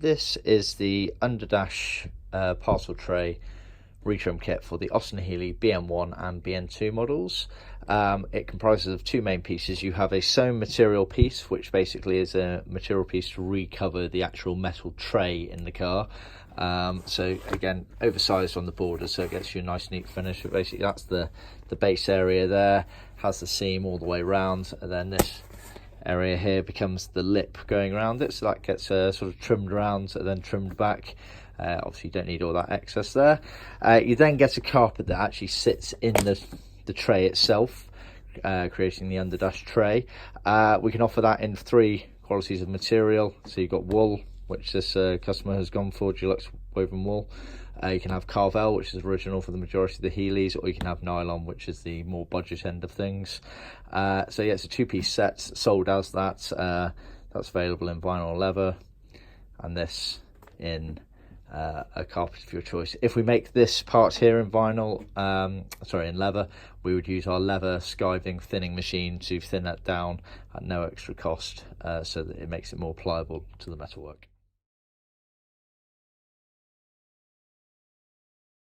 This is the underdash parcel tray re-trim kit for the Austin Healey BN1 and BN2 models. It comprises of two main pieces. You have a sewn material piece, which basically is a material piece to recover the actual metal tray in the car. So again, oversized on the borders, so it gets you a nice neat finish. But basically that's the base area there, has the seam all the way around, and then this area here becomes the lip going around it, so that gets sort of trimmed around and then trimmed back. Obviously you don't need all that excess there. You then get a carpet that actually sits in the tray itself, creating the underdash tray. We can offer that in three qualities of material. So you've got wool, which this customer has gone for, Deluxe woven wool. You can have Karvel, which is original for the majority of the Healeys, or you can have Nylon, which is the more budget end of things. So yeah, it's a two-piece set, sold as that. That's available in vinyl or leather, and this in a carpet of your choice. If we make this part here in vinyl, in leather, we would use our leather skiving thinning machine to thin that down at no extra cost, so that it makes it more pliable to the metalwork.